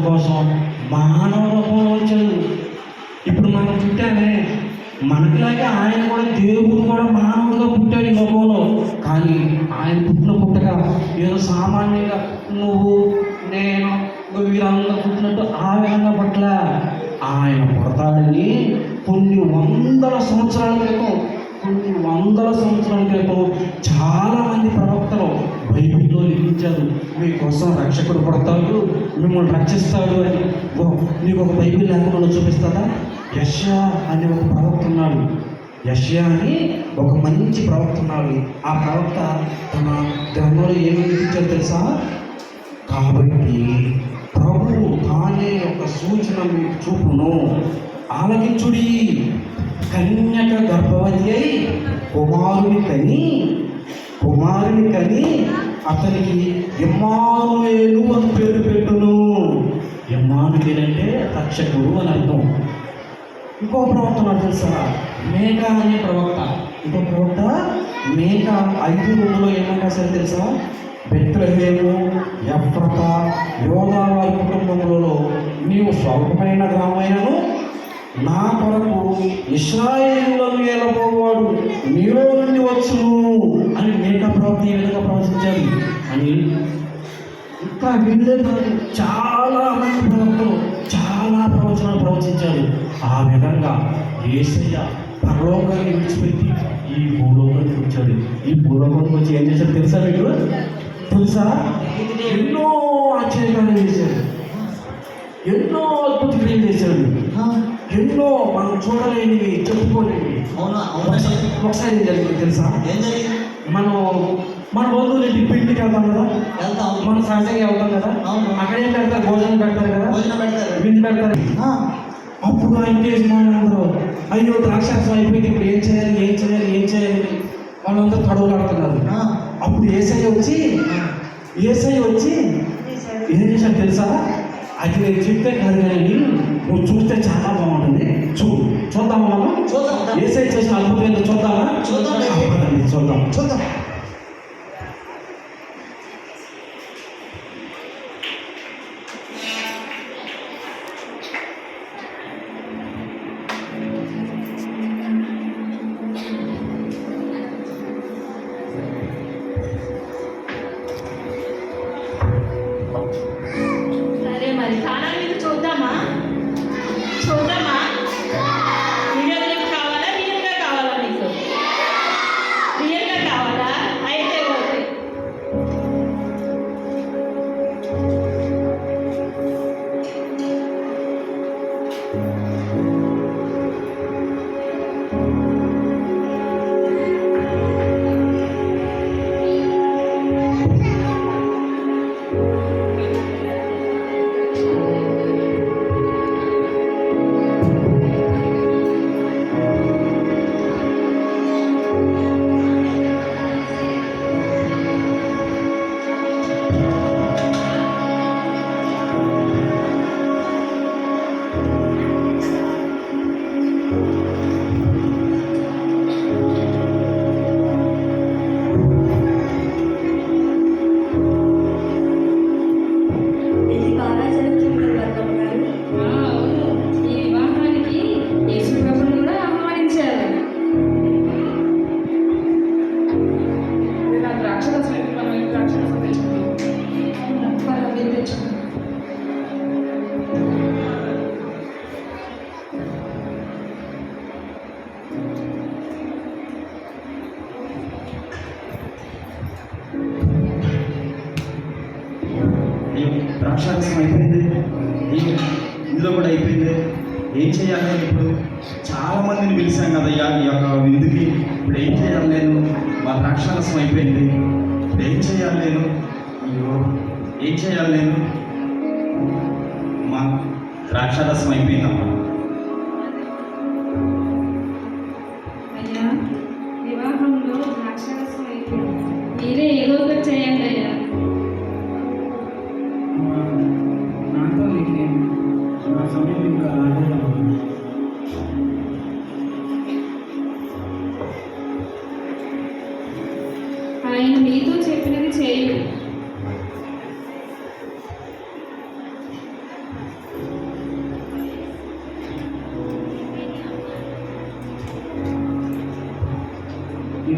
కోసం మానవ రూపంలో వచ్చాడు. ఇప్పుడు మనం పుట్టామే, మనకిలాగే ఆయన కూడా దేవుడు కూడా మానవుడిగా పుట్టాడు ఈ లోకంలో. కానీ ఆయన పుట్టగా ఏదో సామాన్యంగా నువ్వు నేను వీరందరూ పుట్టినట్టు ఆ విధంగా పట్ల ఆయన పుడతాడని కొన్ని వందల సంవత్సరాల క్రితం చాలామంది ప్రవక్తలు బైబిల్లో లిఖించారు. మీకోసం రక్షకుడు పడతాడు, మిమ్మల్ని రక్షిస్తాడు అని. నీకు ఒక బైబిల్ లేకుండా చూపిస్తాడా? యెషయా అని ఒక ప్రవక్త ఉన్నాడు. యెషయా అని ఒక మంచి ప్రవక్త ఉన్నాడు. ఆ ప్రవక్త తన గ్రంథంలో ఏమి లిఖించాడు తెలుసా? కాబట్టి ప్రభువు తానే ఒక సూచన మీకు చూపును, ఆలకించుడి. కన్యక గర్భవతి అయి కుమారుని కని అతనికి ఇమ్మానుయేలు అని పేరు పెట్టును. ఇమ్మానుయేలు అంటే రక్షకుడు అని అర్థం. ఇంకో ప్రవక్త నాకు తెలుసా? మేకా అనే ప్రవక్త. ఇంకో ప్రవక్త మేకా 5:2 ఏమన్నా సరే తెలుసా? బెత్లెహేము ఎఫ్రత యోదా వారి కుటుంబములలో నీవు స్వల్పమైన గ్రామైనను నా కొరకు ఇశ్రాయేలులను ఏలబోవాడు నీలో నుండి వచ్చును అని మేకా ప్రవక్త ఈ విధంగా ప్రవచించాడు అని. ఇంకా వీళ్ళే కాదు, చాలా మంది ప్రవక్తలు చాలా ప్రవచనాలు ప్రవచించారు. ఆ విధంగా యేసయ్య పరలోకాన్ని విడిచిపెట్టి ఈ భూలోకానికి వచ్చాడు. ఈ భూలోకానికి వచ్చి ఏం చేశాడు తెలుసా? మీకు తెలుసా? ఎన్నో ఆశ్చర్యకాలు చేశాడు, ఎన్నో అద్భుత క్రియలు చేశాడు, ఎన్నో మనం చూడలేనివి, చెప్పుకోలేనివి. ఒకసారి ఏం జరిగింది తెలుసా? మన బంధువులు ఇంటికి పిండికి వెళ్తాం కదా, మనం సహజంగా వెళ్తాం కదా, అక్కడేం పెడతారు? భోజనం పెడతారు కదా, విందు పెడతారు. అప్పుడు ఆయన యజమానులందరూ అయ్యో ద్రాక్షారసం అయిపోయింది, ఇప్పుడు ఏం చేయాలి వాళ్ళందరూ తడవలాడుతున్నారు. అప్పుడు యేసయ్య వచ్చి ఏం చేశాడు తెలుసా? అది నేను చెప్తే కాదు కానీ నువ్వు చూస్తే చాలా బాగుంటుంది. చూద్దామా మనం? యేసయ్య చేసిన అద్భుతం ఏంటో చూద్దామా? చూద్దాం. ద్రాక్షారసం అయిపోయింది, ఇందులో కూడా అయిపోయింది. ఏం చేయాలి? ఇప్పుడు చాలామందిని పిలిచాం కదా ఈ యొక్క విందుకి. ఇప్పుడు ఏం చేయాలి నేను? మా ద్రాక్షారసం అయిపోయింది, ఇప్పుడు ఏం చేయాలి నేను? మా ద్రాక్షారసం అయిపోయిందమ్మా. వివాహంలో ద్రాక్షారసం అయిపోయింది, మీరే ఏదో ఒకటి చేయండి అయ్యా. ఆయన మీతో చెప్పినది చేయండి.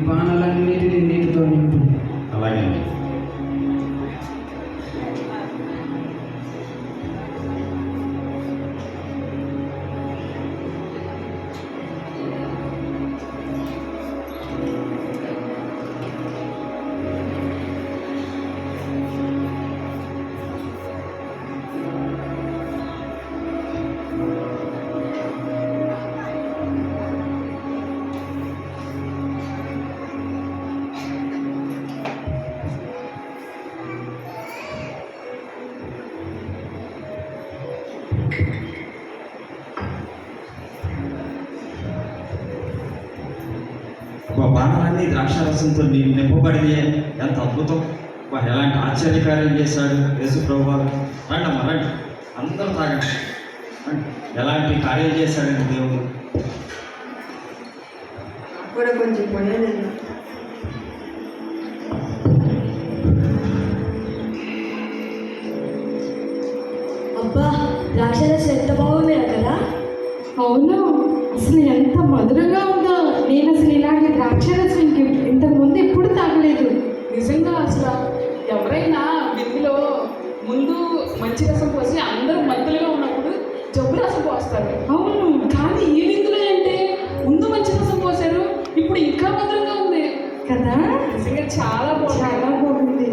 బాణాలన్నిటిని నీటితో నింపు. అలాగే బాణాలన్నీ ద్రాక్షారసంతో నింపబడి ఎంత అద్భుతం! ఎలాంటి ఆశ్చర్యకార్యం చేశాడు యేసు ప్రభువారు. రండి అమ్మ రండి, అందరూ తాగండి. ఎలాంటి కార్యం చేశాడండి దేవుడు. కూడా కొంచెం పోయేది. అబ్బా ద్రాక్షరసం ఎంత బాగుంది కదా. అవును, అసలు ఎంత మధురంగా ఉందో. నేను అసలు ఇలాంటి ద్రాక్షరసం ఇంతకు ముందు ఎప్పుడు తాగలేదు. నిజంగా అసలు ఎవరైనా విందులో ముందు మంచి రసం పోసి అందరూ మత్తులుగా ఉన్నప్పుడు జబ్బు రసం పోస్తారు. అవును, కానీ ఈ విందులో అంటే ముందు మంచి రసం పోసారు, ఇప్పుడు ఇంకా మధురంగా ఉంది కదా. నిజంగా చాలా బాగుంది. చాలా బాగుంది.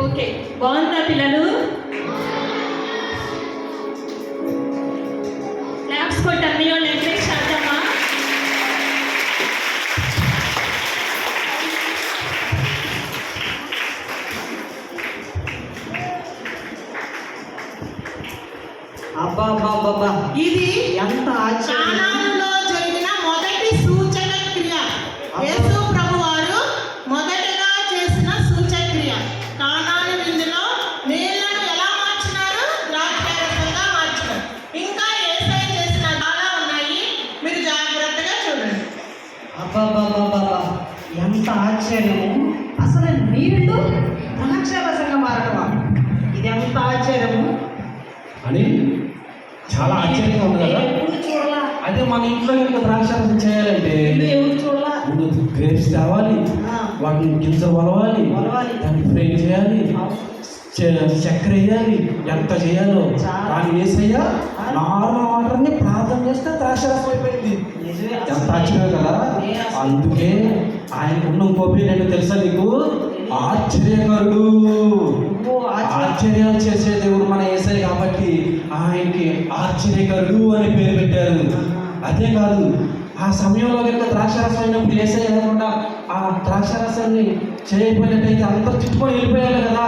ఓకే, బాగుందా పిల్లలు? క్లాప్స్ కొట్టారు. మీరు నెక్స్ట్ చేద్దామా? అబ్బా అబ్బా అబ్బా, ఇది ఎంత ఆశ్చర్యం! కానానులో జరిగిన మొదటి సూచన క్రియ. యేసు ప్రభువారు మొదటగా చేసిన సూచక్రియ. కానాను విందులో నీళ్లను ఎలా మార్చినారు? ద్రాక్షారసంగా మార్చినారు. ఇంకా యేసయ్య చేసిన చాలా ఉన్నాయి, మీరు జాగ్రత్తగా చూడండి. అబ్బా అబ్బా అబ్బా అబ్బా, ఎంత ఆశ్చర్యము! అసలు నీళ్లు ద్రాక్షారసంగా మారటమా? ఇది ఎంత ఆశ్చర్యము అని చాలా ఆశ్చర్యంగా ఉంది కదా. ఎప్పుడు చూడాలా? అదే మన ఇంట్లో కనుక ద్రాక్షారసం చేయాలంటే ఎవరు చూడాలా? ముందు గ్రేప్స్ తేవాలి, వాటిని గింజలు వలవాలి, వలవాలి. దాన్ని ఫ్రై చేయాలి, చక్కెర వేయాలి, ఎంత చేయాలో. కానీ యేసయ్య నార్మల్ వాటర్ని ప్రార్థన చేస్తే ద్రాక్షారసం అయిపోయింది. నిజమే. ఎంత ఆశ్చర్యం కదా. అందుకే ఆయనకున్న గొప్ప ఏంటో తెలుసా నీకు? ఆశ్చర్యకరుడు. ఆశ్చర్యాలు చేసే దేవుడు మన యేసయ్య కాబట్టి ఆయనకి ఆశ్చర్యకరుడు అని పేరు పెట్టారు. అదే కాదు, ఆ సమయంలో కనుక ద్రాక్షారసం అయినప్పుడు యేసయ్య లేకుండా ఆ ద్రాక్షారసాన్ని చేయకపోయినట్టయితే అందరూ చుట్టుకొని వెళ్ళిపోయారు కదా.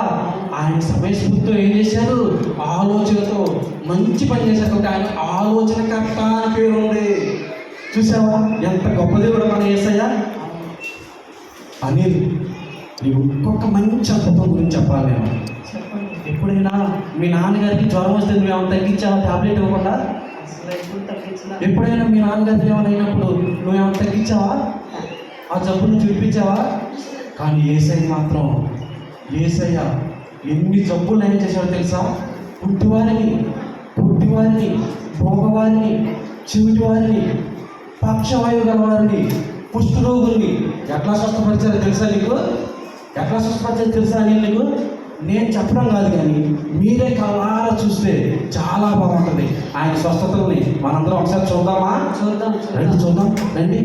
ఆయన సమయస్ఫూర్తితో ఏం చేశారు? ఆలోచనతో మంచి పని చేశారు కాబట్టి ఆయన ఆలోచనకర్త అని పేరు ఉంది. చూసావా ఎంత గొప్ప దేవుడు మన యేసయ్య. అనిల్, నీవు ఇంకొక మంచి అద్భుతం గురించి చెప్పాలి. నేను ఎప్పుడైనా మీ నాన్నగారికి జ్వరం వస్తే నువ్వేమైనా తగ్గించావా? టాబ్లెట్ ఇవ్వకుండా. అసలు ఎప్పుడు తగ్గించిన ఎప్పుడైనా మీ నాన్నగారికి ఏమైనా అయినప్పుడు నువ్వేమైనా తగ్గించావా? ఆ జబ్బును చూపించావా? కానీ యేసయ్య మాత్రం, యేసయ్య ఎన్ని జబ్బులు ఏం చేశాడో తెలుసా? పుట్టివారిని మగవారిని, చెవిటివారిని, పక్షవాయువు గలవారిని, కుష్ఠరోగుల్ని ఎట్లా స్వస్థపరిచారో తెలుసా నీకు? ఎట్లా స్వస్థపరిచారో తెలుసా నీకు? నేను చెప్పడం కాదు, కానీ మీరే కళ్ళారా చూస్తే చాలా బాగుంటుంది ఆయన స్వస్థతల్ని. మనందరం ఒకసారి చూద్దామా? చూద్దాం. రండి చూద్దాం, రండి.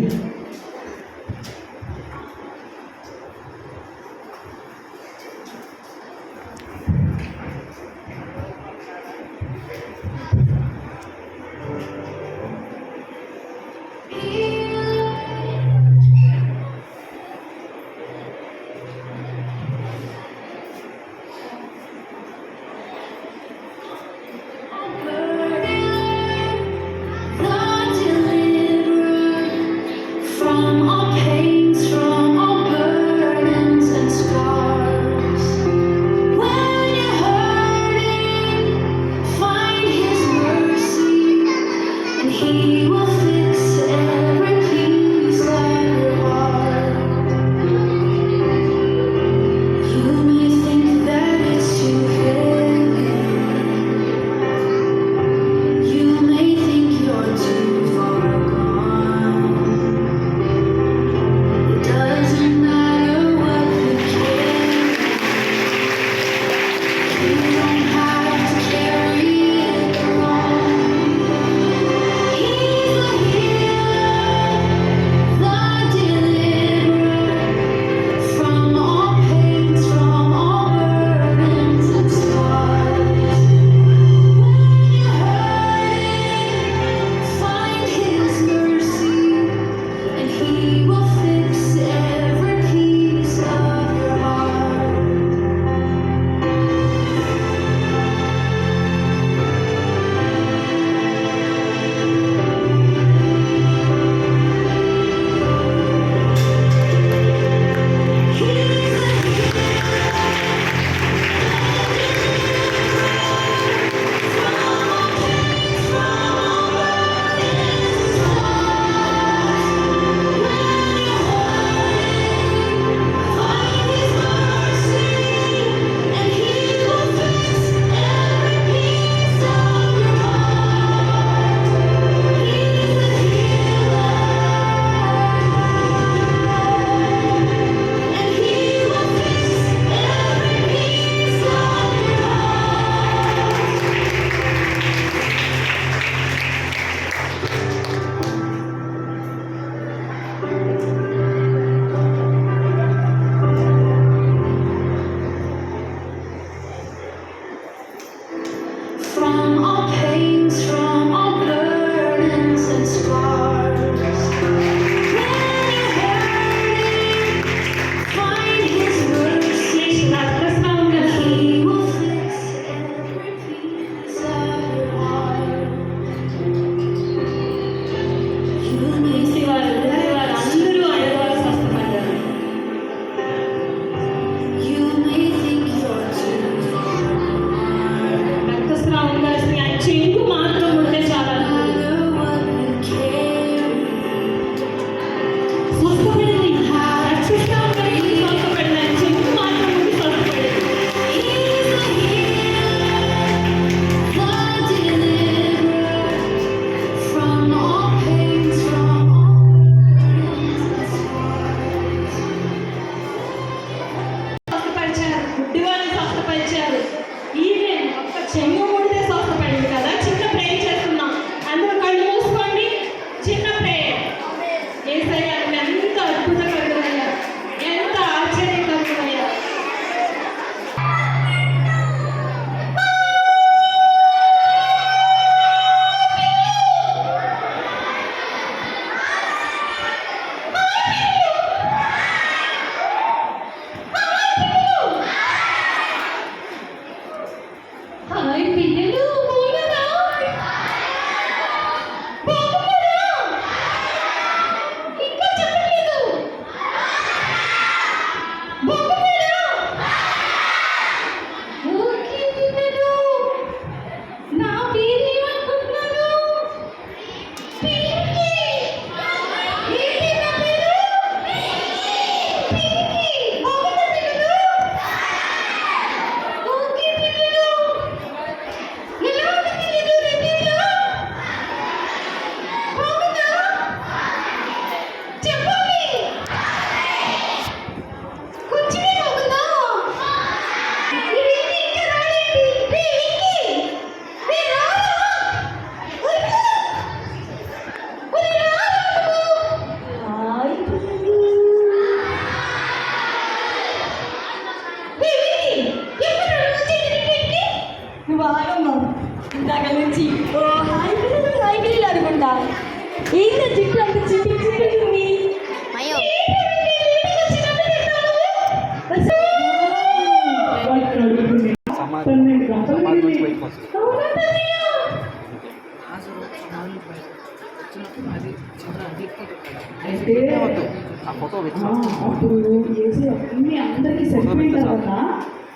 అప్పుడు ఏసీ అన్ని అందరికీ సరిపోయిన తర్వాత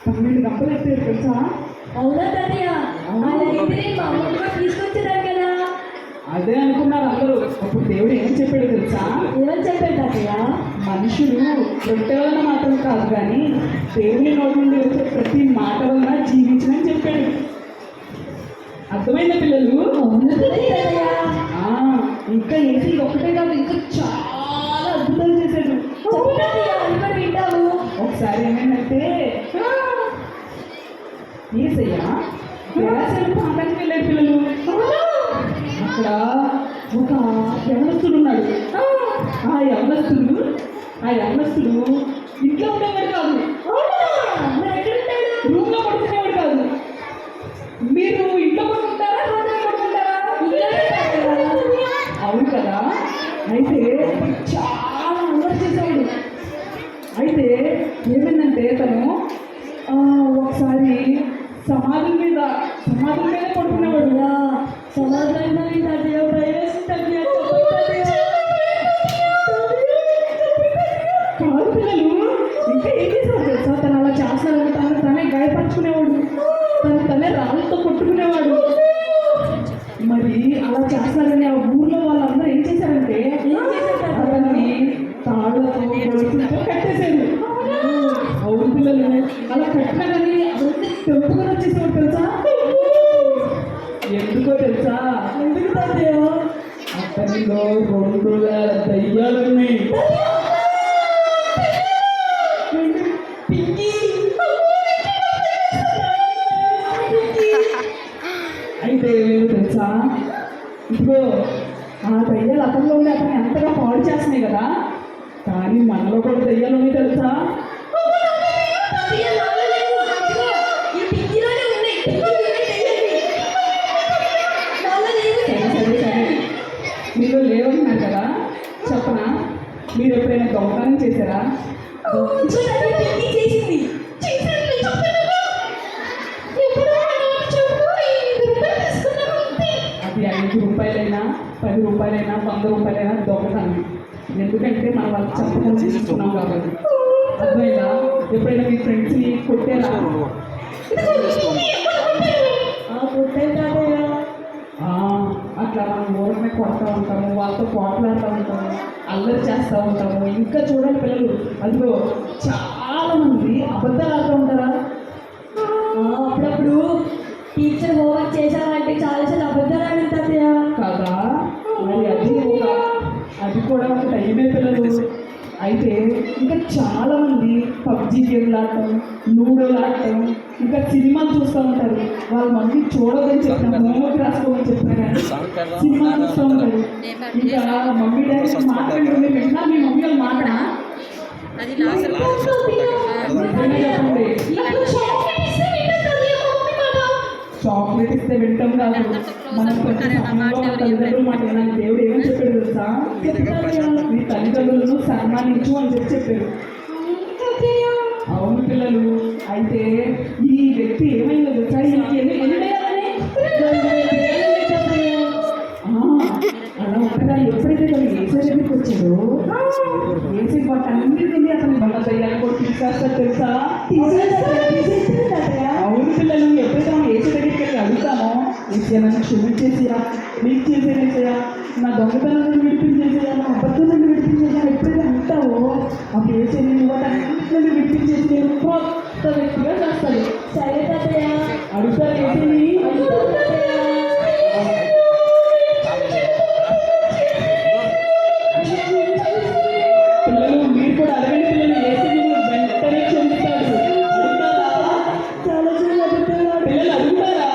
12 గంటలు ఎత్తారు తెలుసా. అవునా తాతయ్య అలాగైతే మా అమ్మ కూడా తీసుకొచ్చేదారు కదా. అదే అనుకున్నారు అందరూ. అప్పుడు దేవుడు ఏం చెప్పాడు తెలుసా? ఏమని చెప్పాడు తాతయ్య? మనుషులు రొట్టె వలన మాత్రం కాదు కానీ దేవుని నోటి నుండి వచ్చే ప్రతి మాట వలన జీవించమని చెప్పాడు. అర్థమైందా పిల్లలు? ఆ, ఇంకా ఏసీ ఒకటే కాదు, ఇంకా చాలా అద్భుతాలు చేశాడు. వింటాము. ఒకసారి ఏమైందంటే ఏసయ్య దేవాలయం ప్రాంతానికి వెళ్ళాడు పిల్లలు. అక్కడ ఒక యవనస్తుడు ఉన్నాడు. ఆ యవనస్తుడు ఇంట్లో ఉండేవాడు కాదు, రూమ్ లో పడుకునేవాడు కాదు. మీరు ఇంట్లో పడుకుంటారా, రోడ్లో పడుకుంటారా? అవును కదా. అయితే చాలా అల్లరి చేసేవాడు. అయితే ఏమైందంటే తను ఒకసారి సమాధి మీద పడుకునేవాడు. సమాధానం తాతయ్య ప్రైవేట్ తాతయ్య కాదు పిల్లలు, ఇంకా ఏం చేసేవాడు తెలుసా? తను అలా చేస్తున్నాడు, తనే గాయపరుచుకునేవాడు, తనే రాళ్ళతో కొట్టుకునేవాడు. మరి అలా చేస్తారని ఆ ఊర్లో వాళ్ళందరూ ఏం చేశారంటే అతన్ని తాళ్ళతో గొలుసులతో కట్టేశారు. అవును పిల్లలు, అలా కట్టినా కానీ అవన్నీ తెంపుకొని వచ్చేసేవాడు తెలుసా? ఎందుకో తెలుసా? ఎందుకు తాతయ్య? అతనిలో 2000 దయ్యాలున్నాయి. అయితే ఏమేమి తెలుసా? ఇదిగో ఆ దయ్యాలు అతనిలో ఉండి అతన్ని ఎంతగా పాడు చేస్తున్నాయి కదా, కానీ మనలో కూడా దయ్యాలు ఉన్నాయి తెలుసా? సరే మీరు లేవన్నారు కదా, చెప్పనా? మీరు ఎప్పుడైనా దొంగతనం చేశారా? చేసింది. అది 5 రూపాయలైనా 10 రూపాయలైనా 100 రూపాయలైనా దొంగతనం. ఎందుకంటే మనం వాళ్ళకి చెప్పకుండా తీసుకున్నాం కాబట్టి. అర్థమైందా? ఎప్పుడైనా మీ ఫ్రెండ్స్ని కొట్టారా? అట్లా మనం ఊరిని కొడతా ఉంటాము, వాళ్ళతో పోట్లాడుతూ ఉంటాము, అల్లరి చేస్తూ ఉంటాము. ఇంకా చూడండి పిల్లలు, అందులో చాలా మంది అబద్ధాలు ఆడుతూ ఉంటారా? అప్పుడప్పుడు టీచర్ హోంవర్క్ చేశామంటే చాలాసార్లు అబద్ధాలు ఆడింది తాతయ్య. కదా, మరి అది కూడా ఒక టైమే పిల్లలు. అయితే ఇంకా చాలా మంది పబ్జీ గేమ్లు ఆడటం, లూడోలు ఆడటం, ఇంకా సినిమాలు చూస్తూ ఉంటారు. వాళ్ళ మమ్మీ చూడదని చెప్పిన, హోంవర్క్ రాసుకోమని చెప్పినా కానీ సినిమా చూస్తూ ఉంటారు. ఇంకా మమ్మీ డాడీ మాట్లాడుతుంది, విన్నా మీ మమ్మీ వాళ్ళ మాట చెప్పండి. చాక్లెట్ ఇస్తే వింటాం కాదు, మనం ప్రతి సమయంలో మన తల్లిదండ్రులు మాట వినాలి. దేవుడు ఏమని చెప్పాడు తెలుసా? మీ తల్లిదండ్రులను సన్మానించు అని చెప్పాడు. అవును పిల్లలు. అయితే ఈ వ్యక్తి ఏమైందో తెలుసా? అలా ఉండగా ఎప్పుడైతే తను ఏసీ దగ్గరికి వచ్చాడో, ఏసీ వాటన్నిటిని అతని బల్ల దయ్యాలు కూడా తీసుకొస్తాడు తెలుసా? అవును పిల్లలు. ఎప్పుడైతే మనం ఏసీ దగ్గరికి వెళ్ళి అడుగుతామో, ఏసీ నన్ను క్షమించేసేయా, నీకు చేసేసేయా, నా దొంగతనం నుండి విడిపించేసేయా, నా అబద్ధం నుండి విడిపించేసేయా, ఎప్పుడైతే అంటావో అప్పుడు ఏసీ నేను వాటన్నిటి నుండి విడిపించేసి నేను కొత్త వ్యక్తిగా చేస్తాడు. సరే తాతయ్య. అడుగుతారు ఏసీని. పిల్లలు మీరు కూడా అడగండి పిల్లలు, ఏసీ వెంటనే క్షమిస్తాడు. పిల్లలు అడుగుతారా?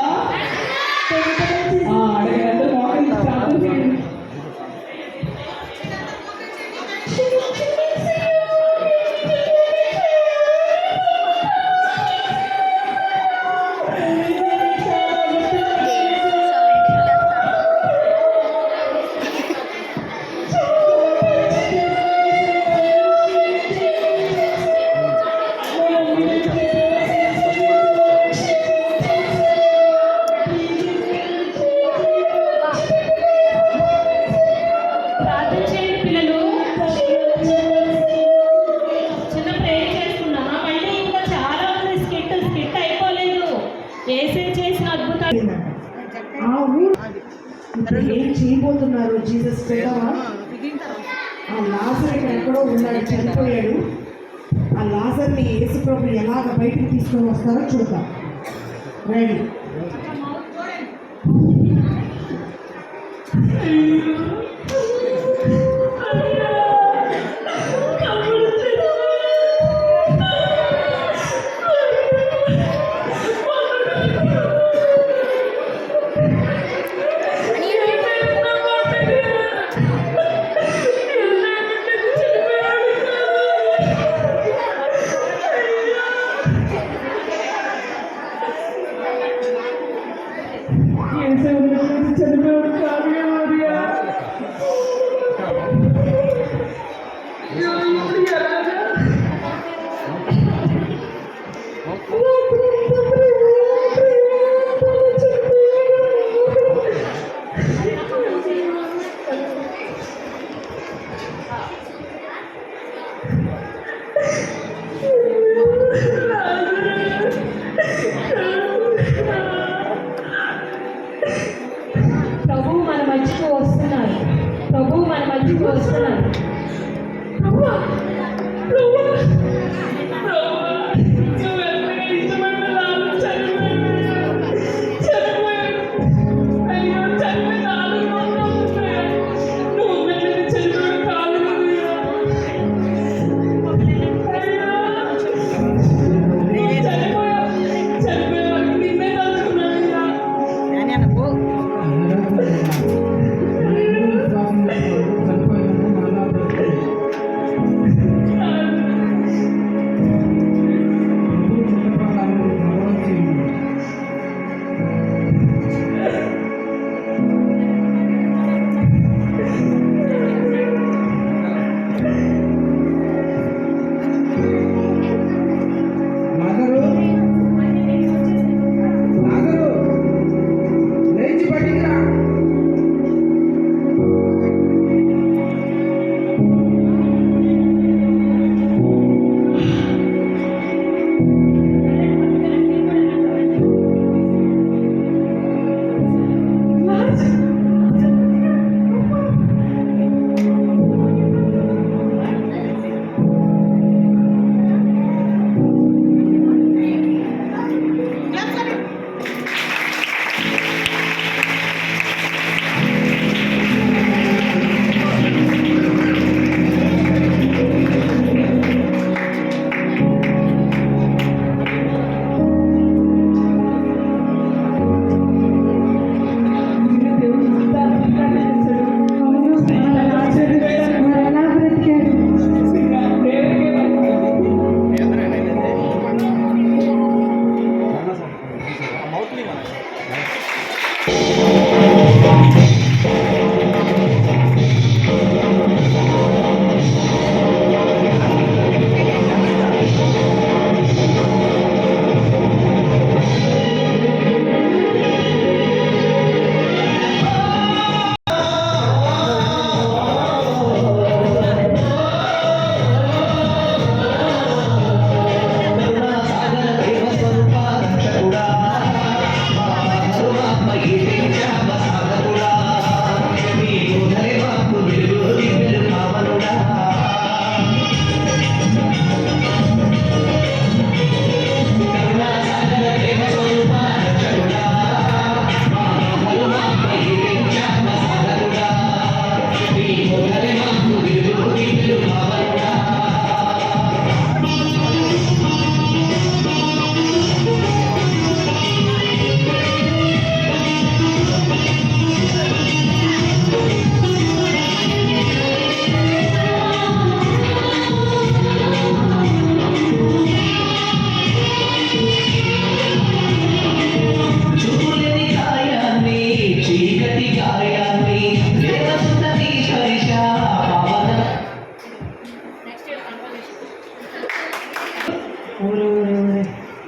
అడగండి, అందరూ మోకరించి ప్రార్థన చేయండి. చనిపోతున్నారు జీసస్ పెద్దవా ఆ లాజర్ ఇక్కడ ఎక్కడో ఉన్నాడు, చనిపోయాడు. ఆ లాజర్ని యేసుప్రభు ఎలాగ బయటికి తీసుకొని వస్తారో చూద్దాం. రండి. చనిపోయాడు కాదు మరియా. ప్రభువు మన మధ్యకు వస్తున్నారు. ప్రభువు మన మధ్యకు వస్తున్నారు.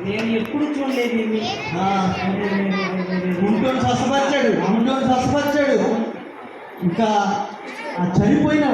నేను ఎప్పుడు చూడలేదు ఇవి. గుంటోని స్వస్థపరిచాడు ఇంకా ఆ చనిపోయిన